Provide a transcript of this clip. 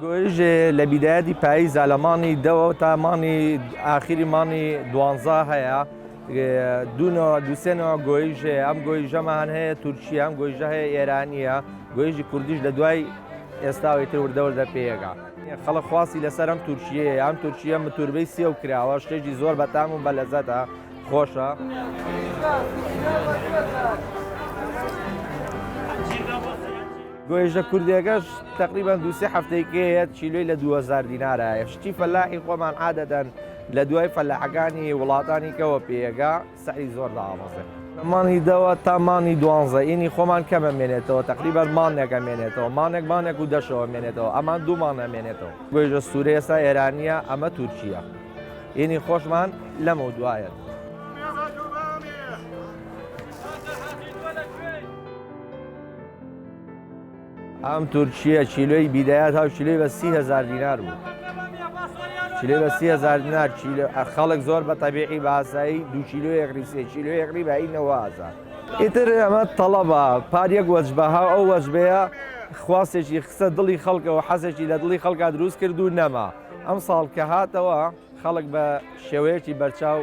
گۆژ لە بیدایەتی پاییزە لە مانگی دەوە تا مانگی ئاخری مانگی 12 هەیە دووسێنەوە گۆیژ هەیە ئەم گۆیژەمان هەیە تورکیا ئەم گۆیژە هەیە ئێرانیە گۆیژی کوردیش لە دوای ئێستاوی تر وردەوردە پێیەکە خەڵک خواستی لەسەر ئەم تورکیەیە ئەم تورکیە متوربەی سێو کراوە شتێکی زۆر بەتام و بە لەزەتە خۆشە. گۆیژە کوردیەکەش تقریبان دووسێ هەفتەیەکەیە چیلۆی لە 2000 دینارە شتی فەلاحی خۆمان عادەتەن لە دوای فەلاحەکانی وڵاتانی کەوە پێیەگا سەعی زۆر داوەزێ مانی دەوە تا مانی 12 ئینی خۆمان کەمە مێنێتەوە تقریبان مانێکە مێنێتەوە مانێک و دەشەوە مێنێتەوە ئەمان دوومانە مێنێتەوە گۆیژە سوورە ئێستا ئێرانیە ئەمە تورکیە ئینی خۆشمان لەمە دوایەت. ئەم تورکیە چیلۆی بیدایەت هاو چیلۆی بە 30,000 دینار بوو چیلۆی بە 30,000 دینار خەڵک زۆر بە تەبیعی بە ئاسایی 2 کیلۆیەکری 3 کیلۆیەکری بە 9,000 ئیتر ئەمە تەڵەبە پارێک وەجبەها ئەو وەجبەیە خواستێکی خسە دڵی خەڵکەوە حەزێکی لە دڵی خەڵکا دروست کرد و نەما ئەم ساڵ کە هاتەوە خەڵک بە شێوەیەکی بەرچاو